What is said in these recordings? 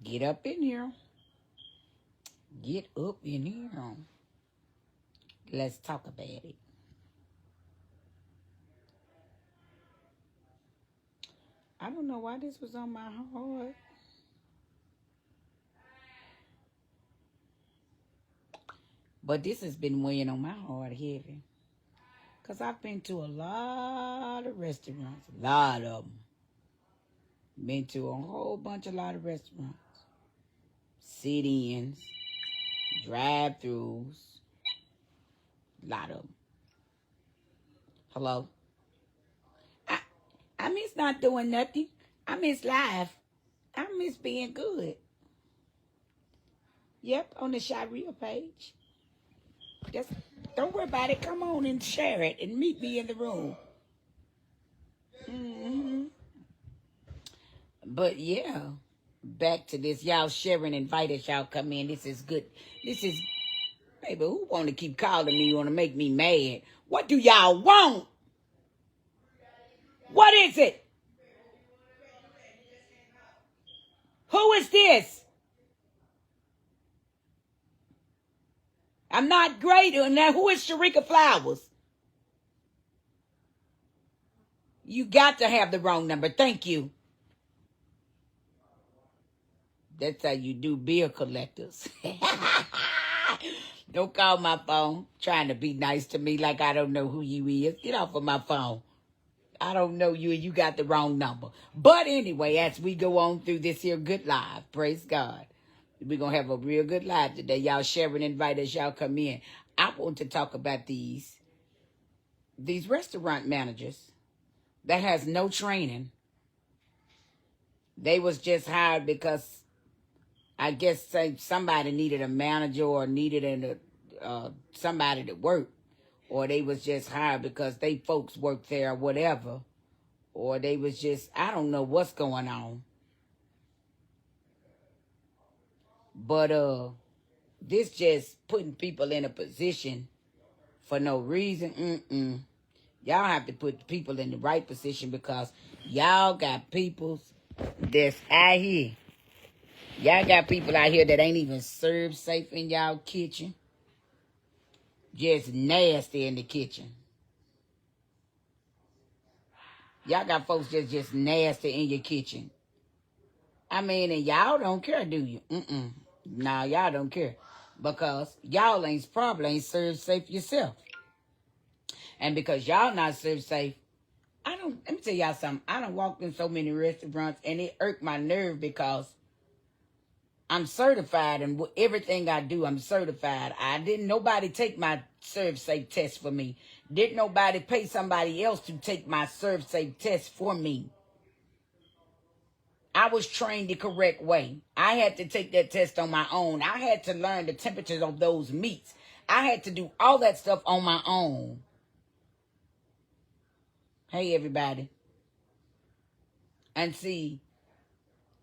Get up in here. Get up in here. Let's talk about it. I don't know why this was on my heart. But this has been weighing on my heart heavy. Because I've been to a lot of restaurants. A lot of them. Been to a whole lot of restaurants. Sit-ins. Drive-thrus. A lot of them. Hello? I miss not doing nothing. I miss life. I miss being good. Yep, on the Shirika page. Just don't worry about it. Come on and share it and meet me in the room. Mm-hmm. But yeah, back to this. Y'all sharing, invite us. Y'all come in. This is good. This is, baby, who want to keep calling me? You want to make me mad? What do y'all want? What is it? Who is this? I'm not great. Now, who is Shirika Flowers? You got to have the wrong number. Thank you. That's how you do bill collectors. Don't call my phone trying to be nice to me like I don't know who you is. Get off of my phone. I don't know you and you got the wrong number. But anyway, as we go on through this here good live, praise God. We're going to have a real good live today. Y'all share and invite us. Y'all come in. I want to talk about these restaurant managers that has no training. They was just hired because I guess say somebody needed a manager or needed somebody to work. Or they was just hired because they folks work there or whatever. Or they was just, I don't know what's going on. But this just putting people in a position for no reason. Y'all have to put people in the right position because y'all got people that's out here. Y'all got people out here that ain't even served safe in y'all kitchen. Just nasty in the kitchen. Y'all got folks just nasty in your kitchen. I mean, and y'all don't care, do you? No, y'all don't care. Because y'all probably ain't served safe yourself. And because y'all not served safe, let me tell y'all something. I done walked in so many restaurants and it irked my nerve because I'm certified and everything I do, I'm certified. Nobody take my serve safe test for me. Didn't nobody pay somebody else to take my serve safe test for me. I was trained the correct way. I had to take that test on my own. I had to learn the temperatures of those meats. I had to do all that stuff on my own. Hey, everybody. And see,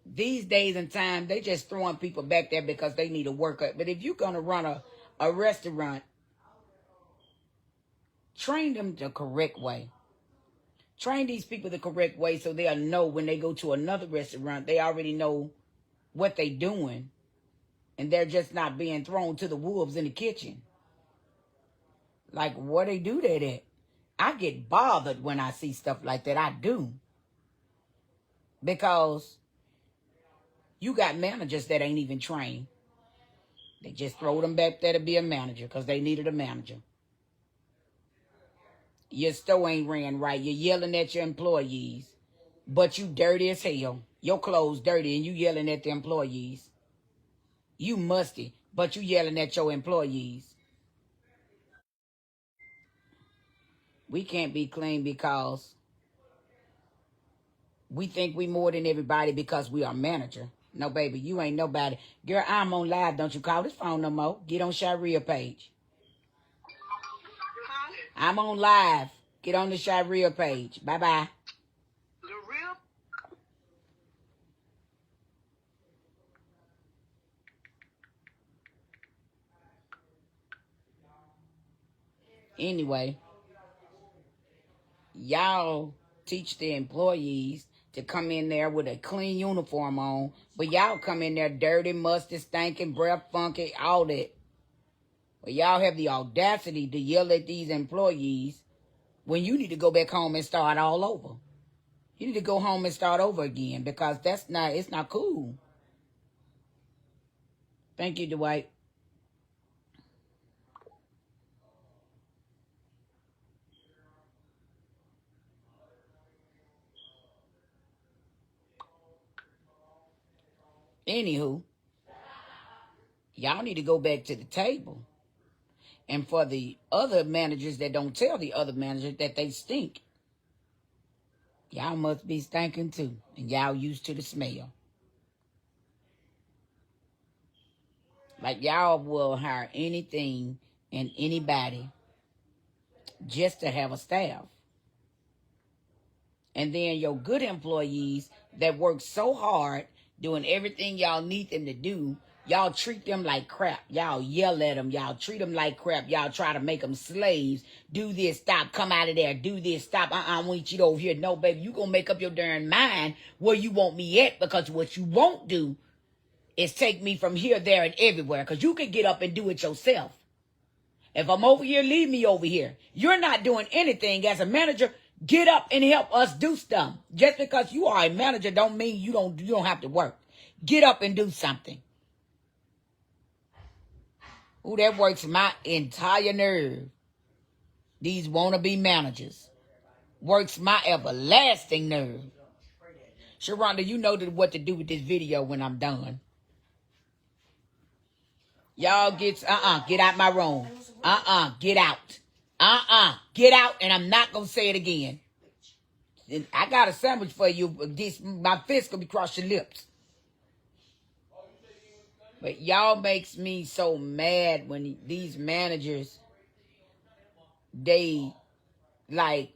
these days and time, they just throwing people back there because they need a worker. But if you're going to run a restaurant, train them the correct way. Train these people the correct way so they'll know when they go to another restaurant, they already know what they doing. And they're just not being thrown to the wolves in the kitchen. Like, where they do that at? I get bothered when I see stuff like that. I do. Because you got managers that ain't even trained. They just throw them back there to be a manager because they needed a manager. Your store ain't ran right. You're yelling at your employees. But you dirty as hell. Your clothes dirty and you yelling at the employees. You musty, but you yelling at your employees. We can't be clean because we think we more than everybody because we are manager. No, baby, you ain't nobody. Girl, I'm on live. Don't you call this phone no more. Get on Shirika page. Huh? I'm on live. Get on the Shirika page. Bye-bye. The real? Anyway, y'all teach the employees to come in there with a clean uniform on, but y'all come in there dirty, musty, stinking, breath funky, all that. But y'all have the audacity to yell at these employees when you need to go back home and start all over. You need to go home and start over again because it's not cool. Thank you, Dwight. Anywho, y'all need to go back to the table. And for the other managers that don't tell the other managers that they stink, y'all must be stinking too. And y'all used to the smell. Like y'all will hire anything and anybody just to have a staff. And then your good employees that work so hard doing everything y'all need them to do, y'all treat them like crap. Y'all yell at them. Y'all treat them like crap. Y'all try to make them slaves. Do this, stop, come out of there. Do this, stop. I want you over here. No, baby, you going to make up your darn mind where you want me at, because what you won't do is take me from here, there, and everywhere, because you can get up and do it yourself. If I'm over here, leave me over here. You're not doing anything as a manager. Get up and help us do stuff. Just because you are a manager don't mean you don't have to work. Get up and do something. Ooh, that works my entire nerve. These wannabe managers. Works my everlasting nerve. Sharonda, you know what to do with this video when I'm done. Y'all get out my room. Get out. Get out, and I'm not going to say it again. I got a sandwich for you. My fist going to be across your lips. But y'all makes me so mad when these managers, they like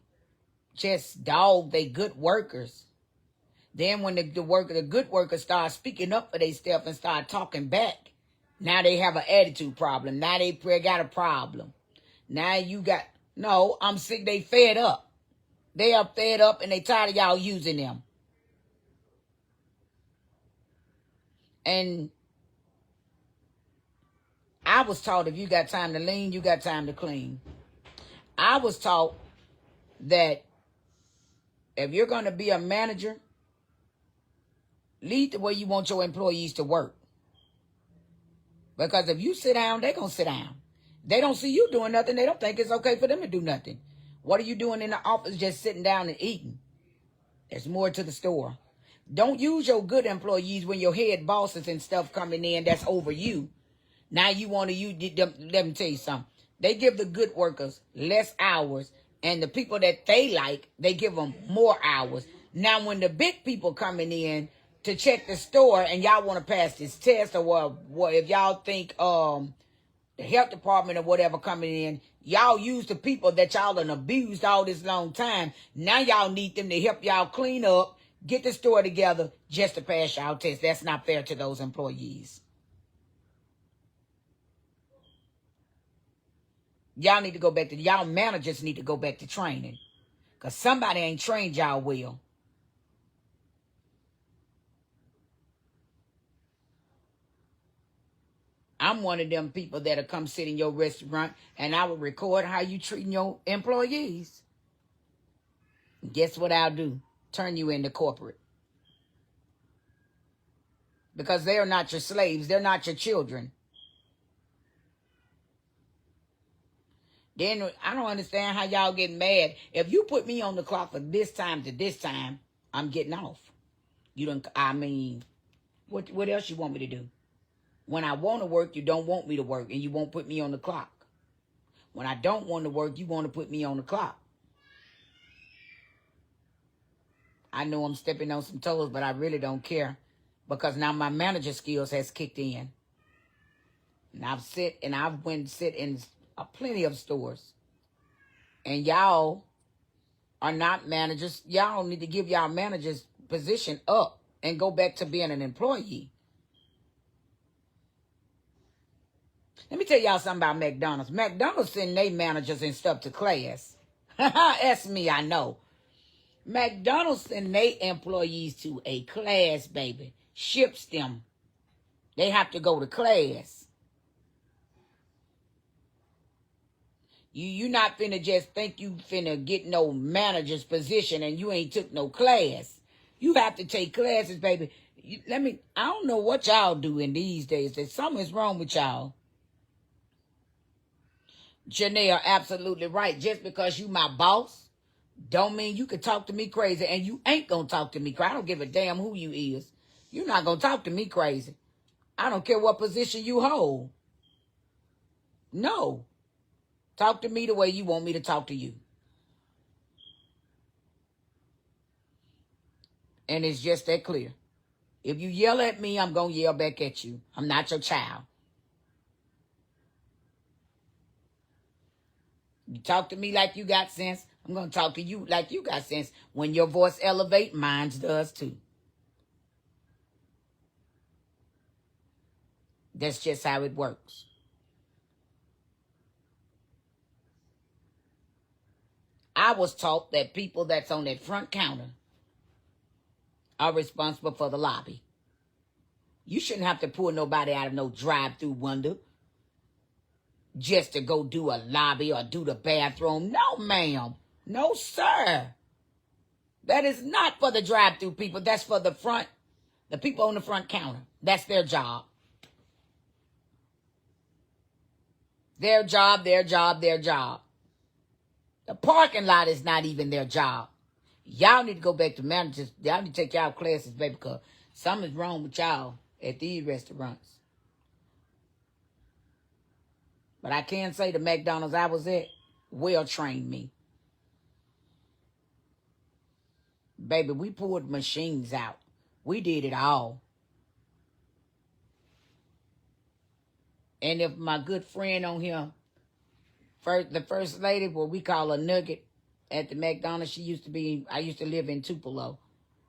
just dog they good workers. Then when the good workers start speaking up for themselves and start talking back, now they have an attitude problem. Now they got a problem. Now I'm sick. They fed up. They are fed up and they tired of y'all using them. And I was taught if you got time to lean, you got time to clean. I was taught that if you're going to be a manager, lead the way you want your employees to work. Because if you sit down, they're going to sit down. They don't see you doing nothing. They don't think it's okay for them to do nothing. What are you doing in the office just sitting down and eating? There's more to the store. Don't use your good employees when your head bosses and stuff coming in that's over you. Now you want to use them. Let me tell you something. They give the good workers less hours, and the people that they like, they give them more hours. Now when the big people coming in to check the store and y'all want to pass this test, or if y'all think the health department or whatever coming in, y'all use the people that y'all done abused all this long time. Now y'all need them to help y'all clean up, get the store together just to pass y'all test. That's not fair to those employees. Y'all managers need to go back to training. Because somebody ain't trained y'all well. I'm one of them people that'll come sit in your restaurant and I will record how you treating your employees. Guess what I'll do? Turn you into corporate. Because they're not your slaves. They're not your children. Then I don't understand how y'all get mad. If you put me on the clock from this time to this time, I'm getting off. What else you want me to do? When I want to work, you don't want me to work, and you won't put me on the clock. When I don't want to work, you want to put me on the clock. I know I'm stepping on some toes, but I really don't care, because now my manager skills has kicked in. And I've went and sit in plenty of stores. And y'all are not managers. Y'all need to give y'all managers position up and go back to being an employee. Let me tell y'all something about McDonald's. McDonald's send their managers and stuff to class. That's me, I know. McDonald's send their employees to a class, baby. Ships them. They have to go to class. You not finna just think you finna get no manager's position and you ain't took no class. You have to take classes, baby. I don't know what y'all do in these days. There's something's wrong with y'all. Janelle, absolutely right. Just because you my boss, don't mean you can talk to me crazy, and you ain't gonna talk to me crazy. I don't give a damn who you is. You're not gonna talk to me crazy. I don't care what position you hold. No. Talk to me the way you want me to talk to you. And it's just that clear. If you yell at me, I'm gonna yell back at you. I'm not your child. You talk to me like you got sense, I'm gonna talk to you like you got sense. When your voice elevate, mine does too. That's just how it works. I was taught that people that's on that front counter are responsible for the lobby. You shouldn't have to pull nobody out of no drive-through window just to go do a lobby or do the bathroom. No, ma'am. No, sir. That is not for the drive-through people. That's for the people on the front counter. That's their job. Their job, their job, their job. The parking lot is not even their job. Y'all need to go back to managers. Y'all need to take y'all classes, baby, because something's wrong with y'all at these restaurants. But I can say the McDonald's I was at well trained me. Baby, we pulled machines out. We did it all. And if my good friend on here, the first lady, what we call a Nugget at the McDonald's, I used to live in Tupelo.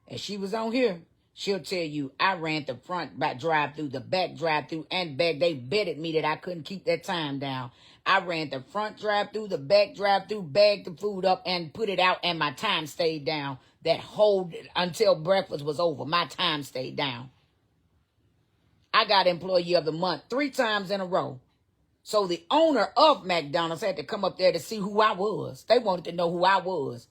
And she was on here. She'll tell you, I ran the front drive-through, the back drive-through, and back. They betted me that I couldn't keep that time down. I ran the front drive-through, the back drive-through, bagged the food up, and put it out, and my time stayed down. That whole, until breakfast was over, my time stayed down. I got Employee of the Month 3 times in a row. So the owner of McDonald's had to come up there to see who I was. They wanted to know who I was.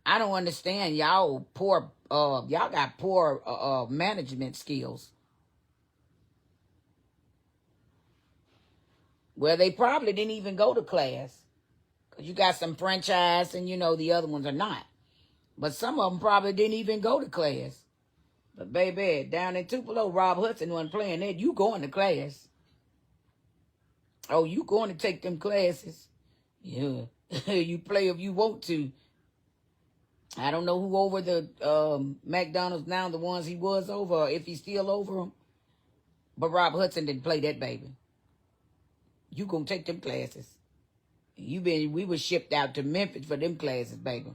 I don't understand y'all y'all got poor management skills. Well, they probably didn't even go to class. Because you got some franchise and the other ones are not. But some of them probably didn't even go to class. But baby, down in Tupelo, Rob Hudson wasn't playing that. You going to class. Oh, you going to take them classes. Yeah. You play if you want to. I don't know who over the McDonald's now, the ones he was over, or if he's still over them. But Rob Hudson didn't play that, baby. You gonna take them classes. We were shipped out to Memphis for them classes, baby.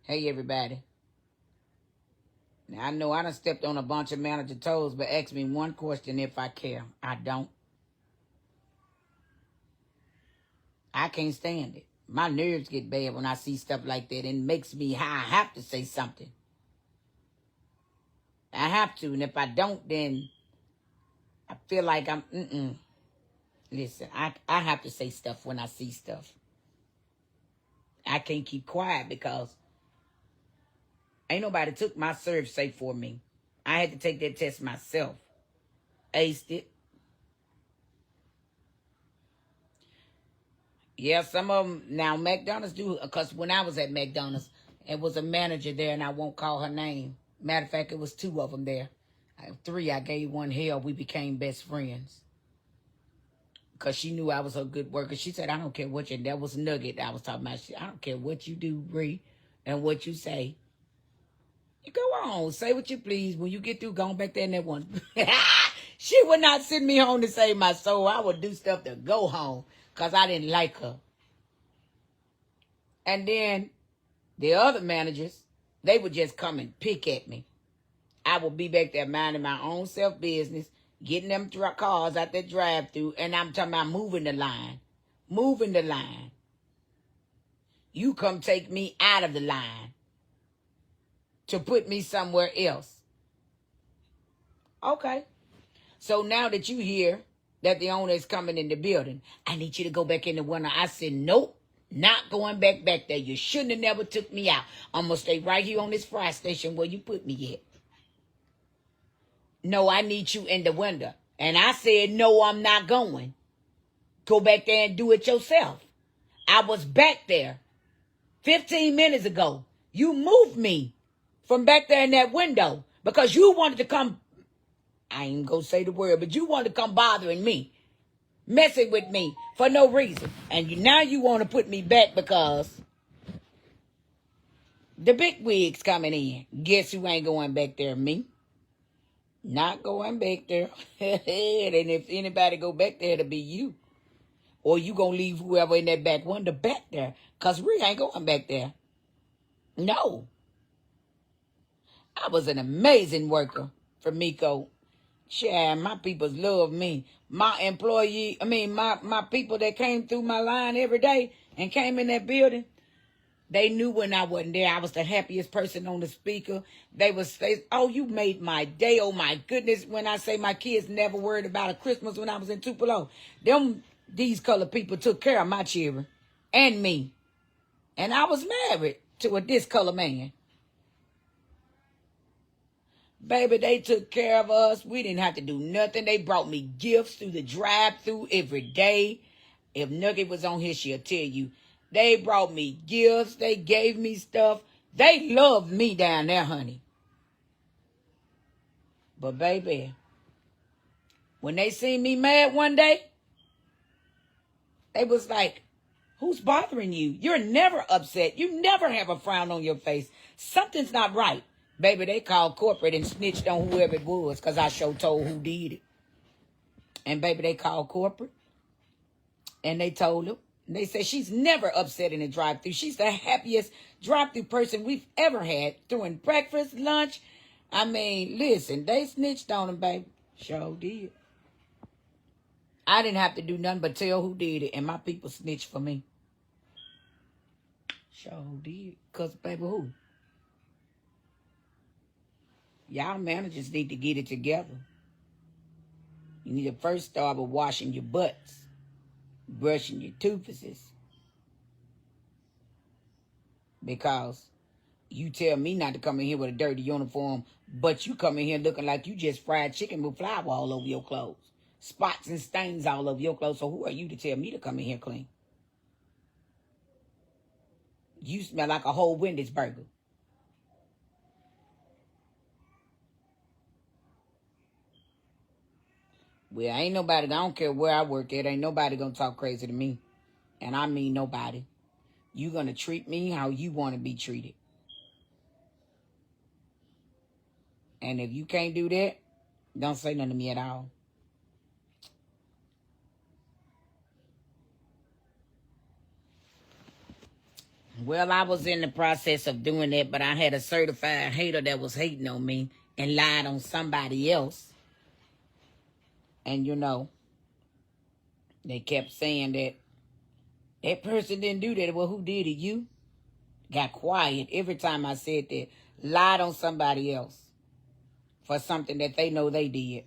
Hey, everybody. Now, I know I done stepped on a bunch of manager toes, but ask me one question if I care. I don't. I can't stand it. My nerves get bad when I see stuff like that, and it makes me, I have to say something. I have to, and if I don't, then I feel like Listen, I have to say stuff when I see stuff. I can't keep quiet because ain't nobody took my serve safe for me. I had to take that test myself. Aced it. Yeah, some of them, now McDonald's do, because when I was at McDonald's, it was a manager there, and I won't call her name. Matter of fact, it was 2 of them there. 3, I gave 1 hell. We became best friends. Because she knew I was a good worker. She said, I don't care what that was Nugget I was talking about. I don't care what you do, Bree, and what you say. You go on, say what you please. When you get through, go on back there in that one. She would not send me home to save my soul. I would do stuff to go home because I didn't like her. And then the other managers, they would just come and pick at me. I would be back there minding my own self business, getting them cars out that drive-through, and I'm talking about moving the line. Moving the line. You come take me out of the line to put me somewhere else. Okay. So now that you hear that the owner is coming in the building, I need you to go back in the window. I said, nope, not going back there. You shouldn't have never took me out. I'm going to stay right here on this fry station where you put me at. No, I need you in the window. And I said, no, I'm not going. Go back there and do it yourself. I was back there 15 minutes ago. You moved me from back there in that window because you wanted to come. I ain't gonna say the word, but you wanted to come bothering me, messing with me for no reason. And now you want to put me back because the big wig's coming in. Guess who ain't going back there? Me. Not going back there. And if anybody go back there, it'll be you. Or you gonna leave whoever in that back window back there. Because we ain't going back there. No. I was an amazing worker for Miko. Yeah, my peoples love me. My my people that came through my line every day and came in that building, they knew when I wasn't there, I was the happiest person on the speaker. They would say, oh, you made my day. Oh, my goodness. When I say my kids never worried about a Christmas when I was in Tupelo, these colored people took care of my children and me. And I was married to a discolored man. Baby, they took care of us. We didn't have to do nothing. They brought me gifts through the drive-thru every day. If Nugget was on here, she'll tell you. They brought me gifts. They gave me stuff. They loved me down there, honey. But baby, when they seen me mad one day, they was like, who's bothering you? You're never upset. You never have a frown on your face. Something's not right. Baby, they called corporate and snitched on whoever it was because I sure told who did it. And baby, they called corporate and they told them. They said she's never upset in a drive-thru. She's the happiest drive-thru person we've ever had. Doing breakfast, lunch. I mean, listen, they snitched on them, baby. Sure did. I didn't have to do nothing but tell who did it, and my people snitched for me. Sure did. Because, baby, who? Y'all managers need to get it together. You need to first start with washing your butts, brushing your toothes. Because you tell me not to come in here with a dirty uniform, but you come in here looking like you just fried chicken with flour all over your clothes. Spots and stains all over your clothes. So who are you to tell me to come in here clean? You smell like a whole Wendy's burger. Well, ain't nobody, I don't care where I work at, ain't nobody gonna talk crazy to me. And I mean nobody. You gonna treat me how you want to be treated. And if you can't do that, don't say nothing to me at all. Well, I was in the process of doing that, but I had a certified hater that was hating on me and lied on somebody else. And, you know, they kept saying that that person didn't do that. Well, who did it? You? Got quiet every time I said that. Lied on somebody else for something that they know they did.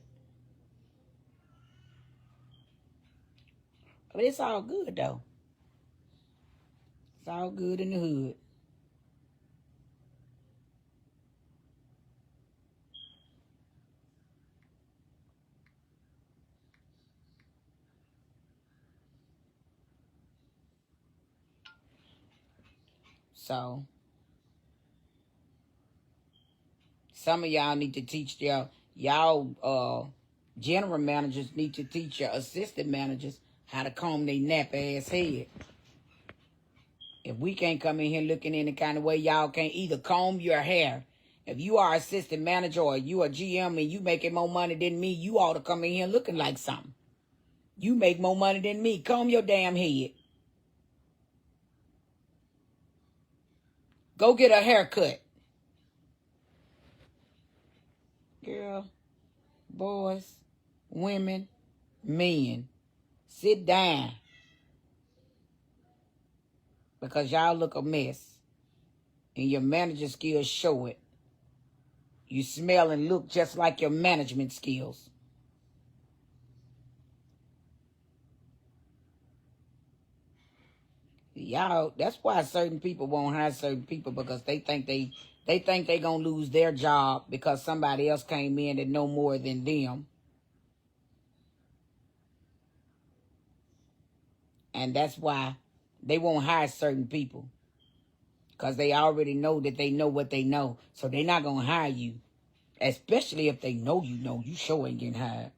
But it's all good, though. It's all good in the hood. So, some of y'all need to teach y'all general managers need to teach your assistant managers how to comb their nap-ass head. If we can't come in here looking any kind of way, y'all can't either comb your hair. If you are assistant manager or you a GM and you making more money than me, you ought to come in here looking like something. You make more money than me. Comb your damn head. Go get a haircut. Girl, boys, women, men, sit down because y'all look a mess and your manager skills show it. You smell and look just like your management skills. Y'all, that's why certain people won't hire certain people, because they think they gonna lose their job because somebody else came in that know more than them. And that's why they won't hire certain people, because they already know that they know what they know. So they're not gonna hire you. Especially if they know you sure ain't getting hired.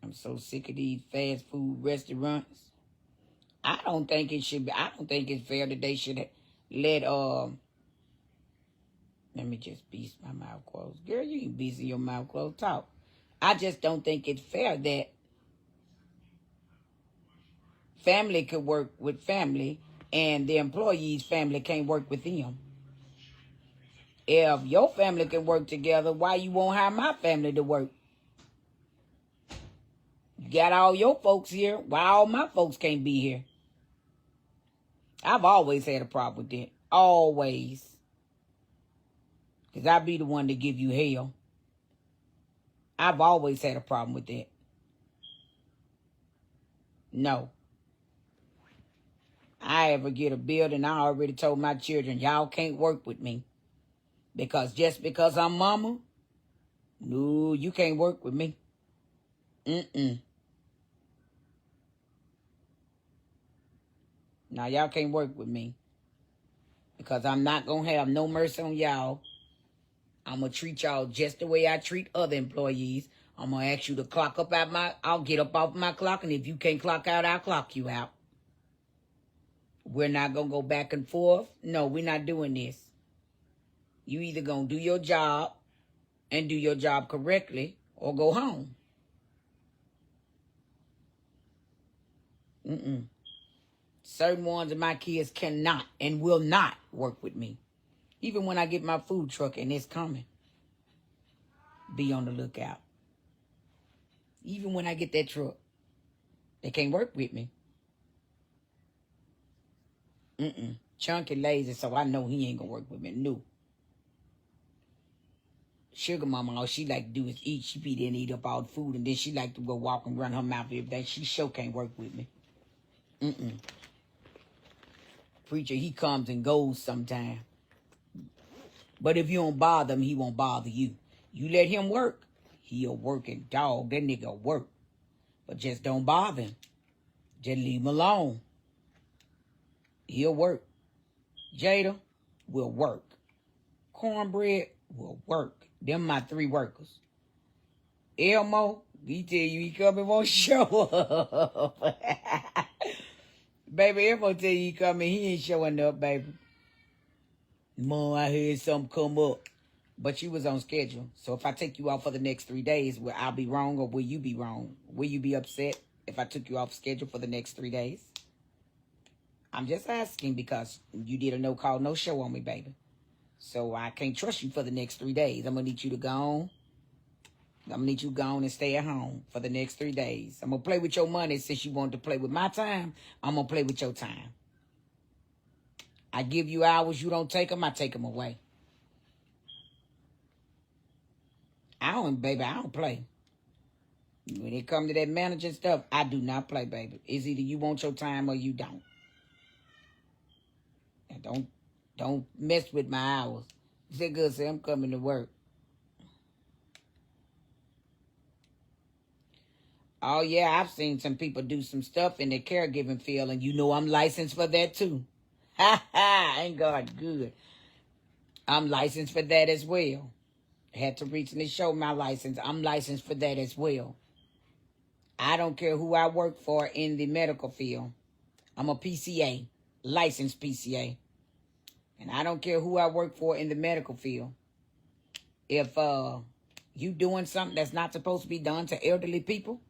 I'm so sick of these fast food restaurants. I don't think it should be. I don't think it's fair that they should let let me just be my mouth closed. Girl, you ain't busy your mouth closed. Talk. I just don't think it's fair that family could work with family and the employee's family can't work with them. If your family can work together, why you won't hire my family to work? You got all your folks here. Why all my folks can't be here? I've always had a problem with that. Always. Because I be the one to give you hell. I've always had a problem with that. No. I ever get a building, I already told my children, y'all can't work with me. Because just because I'm mama, no, you can't work with me. Now, y'all can't work with me. Because I'm not going to have no mercy on y'all. I'm going to treat y'all just the way I treat other employees. I'm going to ask you to clock up I'll get up off my clock, and if you can't clock out, I'll clock you out. We're not going to go back and forth. No, we're not doing this. You either going to do your job and do your job correctly or go home. Certain ones of my kids cannot and will not work with me. Even when I get my food truck and it's coming, be on the lookout. Even when I get that truck, they can't work with me. Chunky lazy, so I know he ain't gonna work with me. No. Sugar mama, all she like to do is eat. She be there and eat up all the food, and then she like to go walk and run her mouth every day. She sure can't work with me. Preacher, he comes and goes sometime. But if you don't bother him, he won't bother you. You let him work, he'll work and dog. That nigga work. But just don't bother him. Just leave him alone. He'll work. Jada will work. Cornbread will work. Them my 3 workers. Elmo, he tell you he coming won't show up. Baby, Elmo tell you he coming, he ain't showing up, baby. Mom, I heard something come up. But you was on schedule. So if I take you off for the next 3 days, will I be wrong or will you be wrong? Will you be upset if I took you off schedule for the next 3 days? I'm just asking because you did a no-call, no-show on me, baby. So I can't trust you for the next 3 days. I'm going to need you to go on. I'm going to need you to go on and stay at home for the next 3 days. I'm going to play with your money since you wanted to play with my time. I'm going to play with your time. I give you hours, you don't take them, I take them away. I don't play. When it comes to that manager stuff, I do not play, baby. It's either you want your time or you don't. And don't mess with my hours. Say good, say I'm coming to work. Oh, yeah, I've seen some people do some stuff in the caregiving field, and you know I'm licensed for that, too. Ha ha, ain't God good. I'm licensed for that as well. I had to recently show my license. I'm licensed for that as well. I don't care who I work for in the medical field. I'm a PCA, licensed PCA. And I don't care who I work for in the medical field. If you doing something that's not supposed to be done to elderly people,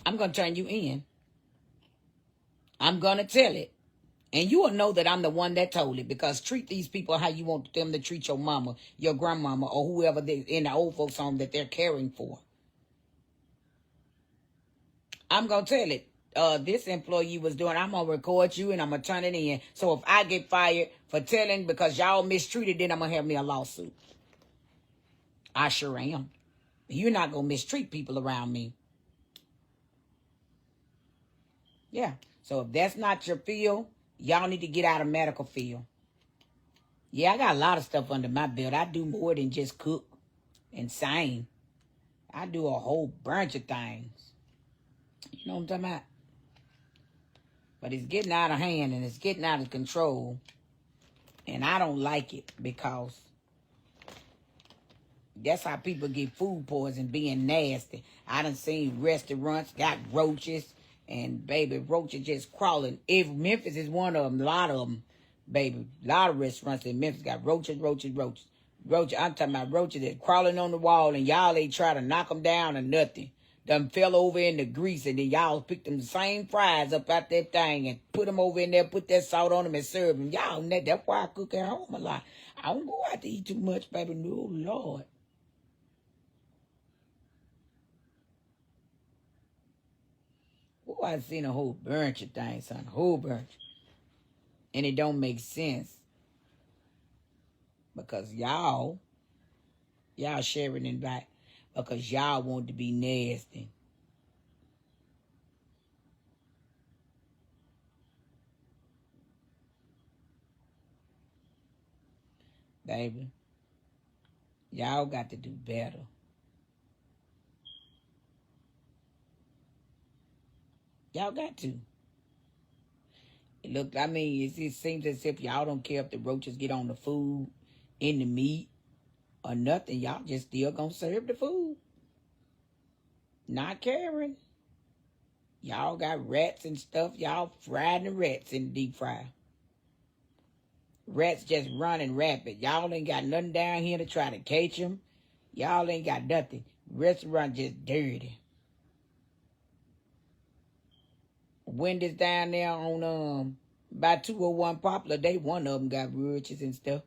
I'm going to turn you in. I'm going to tell it. And you will know that I'm the one that told it, because treat these people how you want them to treat your mama, your grandmama, or whoever they in the old folks home that they're caring for. I'm going to tell it. This employee was doing, I'm going to record you and I'm going to turn it in. So if I get fired for telling because y'all mistreated, then I'm going to have me a lawsuit. I sure am. You're not going to mistreat people around me. Yeah. So if that's not your field, y'all need to get out of medical field. Yeah, I got a lot of stuff under my belt. I do more than just cook and sing. I do a whole bunch of things. You know what I'm talking about? But it's getting out of hand and it's getting out of control. And I don't like it, because that's how people get food poisoning, being nasty. I done seen restaurants got roaches, and baby, roaches just crawling. Memphis is one of them. A lot of them, baby. A lot of restaurants in Memphis got roaches. Roaches. I'm talking about roaches that crawling on the wall, and y'all ain't try to knock them down or nothing. Them fell over in the grease, and then y'all picked them the same fries up out that thing and put them over in there, put that salt on them and serve them. Y'all, that's why I cook at home a lot. I don't go out to eat too much, baby. No, Lord. Oh, I seen a whole bunch of things, son. A whole bunch. And it don't make sense. Because y'all sharing it back. Because y'all want to be nasty. Baby. Y'all got to do better. Y'all got to. Look, I mean, it seems as if y'all don't care if the roaches get on the food, in the meat, or nothing. Y'all just still gonna serve the food. Not caring. Y'all got rats and stuff. Y'all fried the rats in the deep fry. Rats just running rapid. Y'all ain't got nothing down here to try to catch them. Y'all ain't got nothing. Restaurant just dirty. Wendy's down there on by 201 Poplar, one of them got roaches and stuff.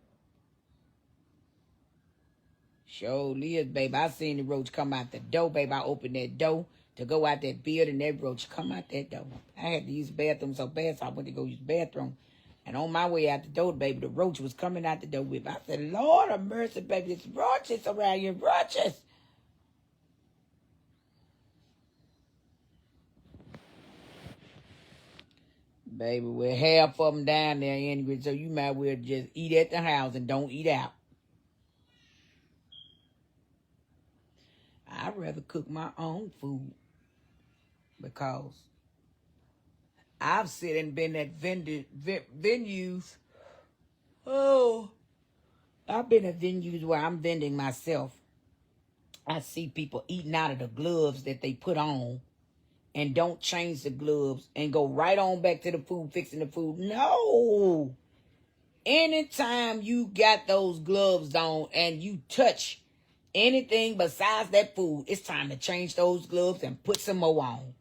Sure is, baby. I seen the roach come out the door, baby. I opened that door to go out that building, that roach come out that door. I had to use the bathroom so bad, so I went to go use the bathroom. And on my way out the door, baby, the roach was coming out the door with me. I said, Lord of mercy, baby, there's roaches around here, roaches. Baby, we're half of them down there anyway, so you might well just eat at the house and don't eat out. I'd rather cook my own food, because I've sit and been at venues. Oh, I've been at venues where I'm vending myself. I see people eating out of the gloves that they put on and don't change the gloves and go right on back to the food, fixing the food. No. Anytime you got those gloves on and you touch anything besides that food, it's time to change those gloves and put some more on.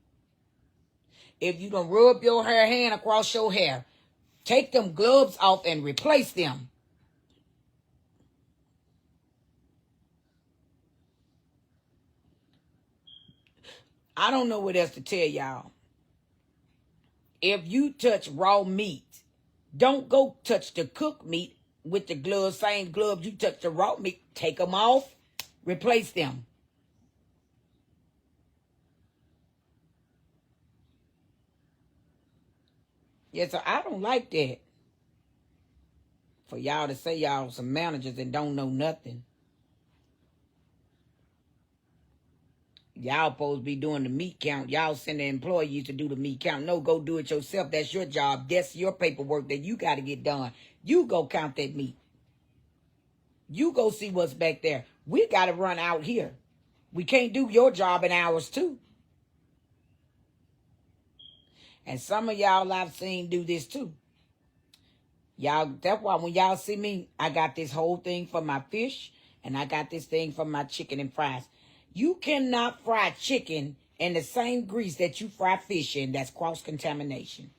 If you don't rub your hand across your hair, take them gloves off and replace them. I don't know what else to tell y'all. If you touch raw meat, don't go touch the cooked meat with the gloves, same gloves you touch the raw meat. Take them off, replace them. Yeah, so I don't like that. For y'all to say y'all some managers and don't know nothing. Y'all supposed to be doing the meat count. Y'all send the employees to do the meat count. No, go do it yourself. That's your job. That's your paperwork that you got to get done. You go count that meat. You go see what's back there. We got to run out here. We can't do your job in hours too. And some of y'all I've seen do this too. Y'all, that's why when y'all see me, I got this whole thing for my fish and I got this thing for my chicken and fries. You cannot fry chicken in the same grease that you fry fish in. That's cross-contamination.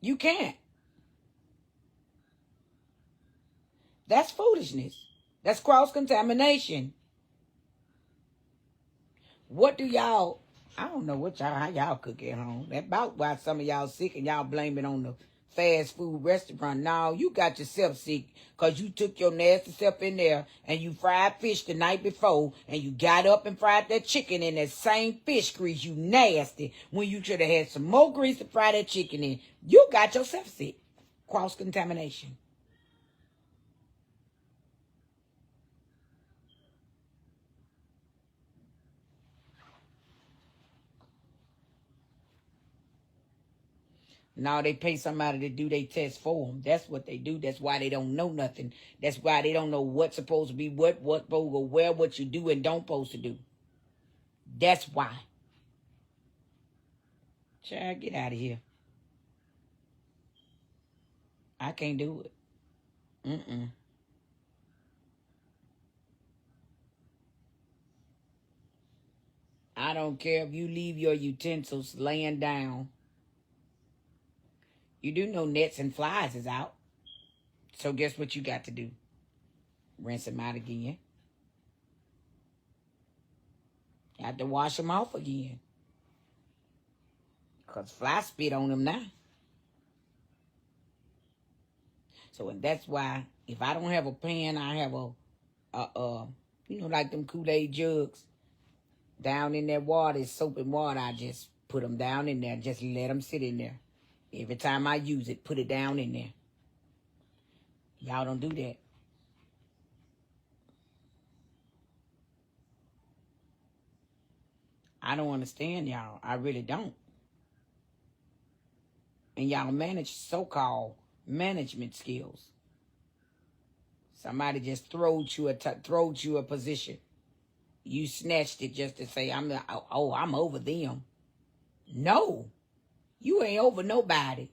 You can't. That's foolishness. That's cross-contamination. What do y'all, I don't know how y'all cook at home. That's about why some of y'all sick and y'all blame it on the fast food restaurant. No, you got yourself sick because you took your nasty self in there and you fried fish the night before and you got up and fried that chicken in that same fish grease. You nasty. When you should have had some more grease to fry that chicken in. You got yourself sick. Cross-contamination. Now they pay somebody to do their test for them. That's what they do. That's why they don't know nothing. That's why they don't know what's supposed to be what supposed to go where, what you do and don't supposed to do. That's why. Child, get out of here. I can't do it. Mm-mm. I don't care if you leave your utensils laying down. You do know nets and flies is out. So guess what you got to do? Rinse them out again. You have to wash them off again. Because fly spit on them now. So and that's why if I don't have a pan, I have like them Kool-Aid jugs. Down in that water, it's soap and water. I just put them down in there. Just let them sit in there. Every time I use it, put it down in there. Y'all don't do that. I don't understand y'all. I really don't. And y'all manage so-called management skills. Somebody just throwed you a position. You snatched it just to say, I'm over them. No, you ain't over nobody.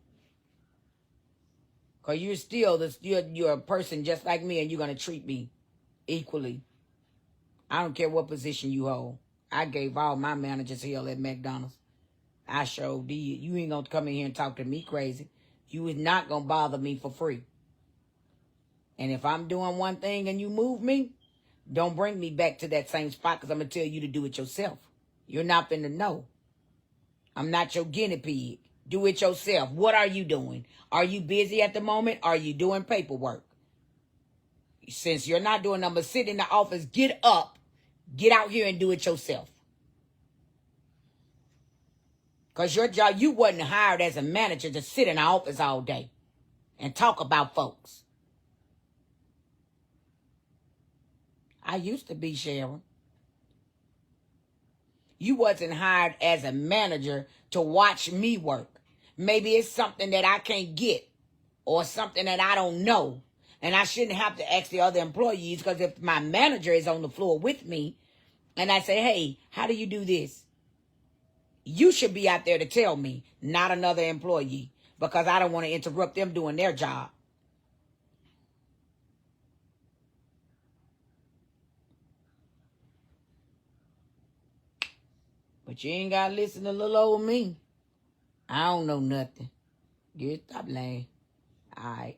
Because you're still, you're a person just like me and you're going to treat me equally. I don't care what position you hold. I gave all my managers hell at McDonald's. I sure did. You ain't going to come in here and talk to me crazy. You is not going to bother me for free. And if I'm doing one thing and you move me, don't bring me back to that same spot because I'm going to tell you to do it yourself. You're not finna know. I'm not your guinea pig. Do it yourself. What are you doing? Are you busy at the moment? Are you doing paperwork? Since you're not doing nothing but sit in the office, get up, get out here and do it yourself. Because your job, you wasn't hired as a manager to sit in the office all day and talk about folks. I used to be, Sharon. You wasn't hired as a manager to watch me work. Maybe it's something that I can't get or something that I don't know. And I shouldn't have to ask the other employees because if my manager is on the floor with me and I say, hey, how do you do this? You should be out there to tell me, not another employee, because I don't want to interrupt them doing their job. But you ain't got to listen to little old me. I don't know nothing. Stop lying. All right.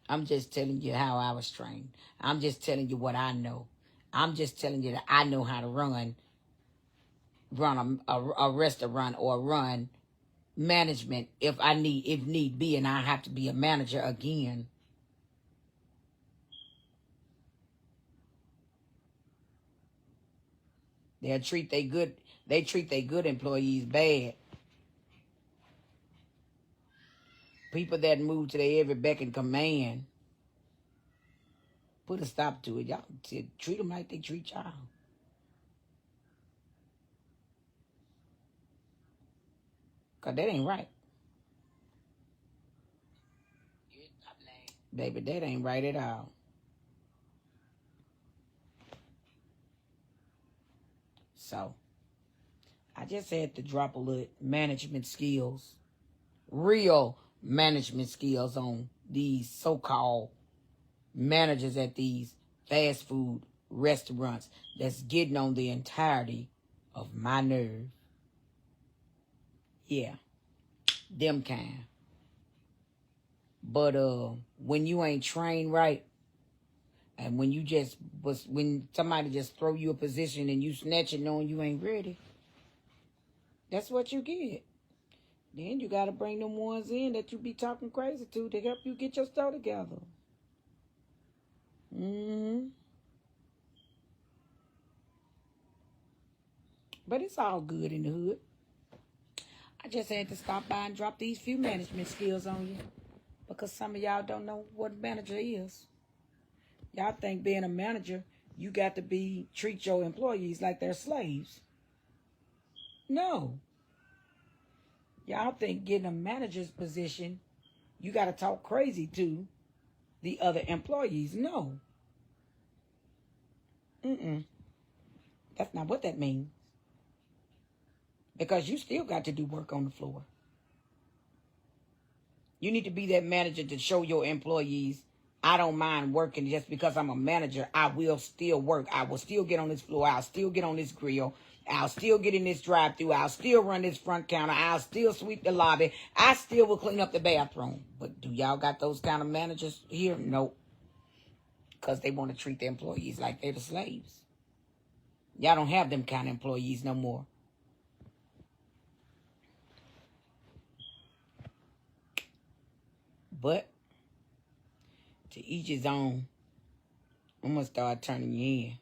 I'm just telling you how I was trained. I'm just telling you what I know. I'm just telling you that I know how to run a restaurant or run management if need be, and I have to be a manager again. They treat their good employees bad. People that move to their every beck and command. Put a stop to it. Y'all treat them like they treat y'all. Because that ain't right. Baby, that ain't right at all. So, I just had to drop a little management skills. Real management skills on these so-called managers at these fast food restaurants that's getting on the entirety of my nerve. Yeah. Them kind. But when you ain't trained right, and when you just when somebody just throw you a position and you snatch it knowing you ain't ready, that's what you get. Then you gotta bring them ones in that you be talking crazy to help you get your stuff together. But it's all good in the hood. I just had to stop by and drop these few management skills on you. Because some of y'all don't know what a manager is. Y'all think being a manager, you got to treat your employees like they're slaves. No. Y'all think getting a manager's position, you got to talk crazy to the other employees. No. That's not what that means. Because you still got to do work on the floor. You need to be that manager to show your employees, I don't mind working just because I'm a manager. I will still work. I will still get on this floor. I'll still get on this grill. I'll still get in this drive-thru. I'll still run this front counter. I'll still sweep the lobby. I still will clean up the bathroom. But do y'all got those kind of managers here? Nope. Because they want to treat their employees like they're the slaves. Y'all don't have them kind of employees no more. But to each his own. I'm going to start turning you in.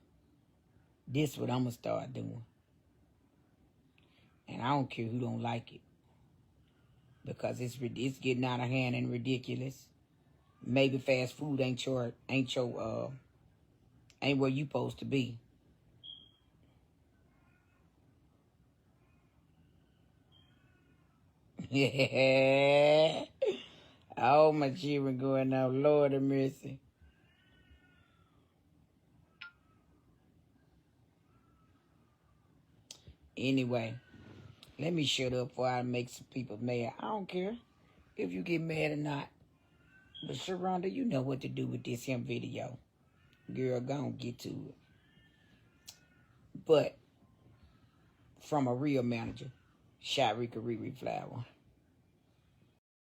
This is what I'm going to start doing. And I don't care who don't like it. Because it's getting out of hand and ridiculous. Maybe fast food ain't where you supposed to be. Yeah. Oh, my children going out. Lord have mercy. Anyway, let me shut up before I make some people mad. I don't care if you get mad or not. But Sharonda, you know what to do with this here video. Girl, go on, get to it. But from a real manager, Shirika Riri Flower.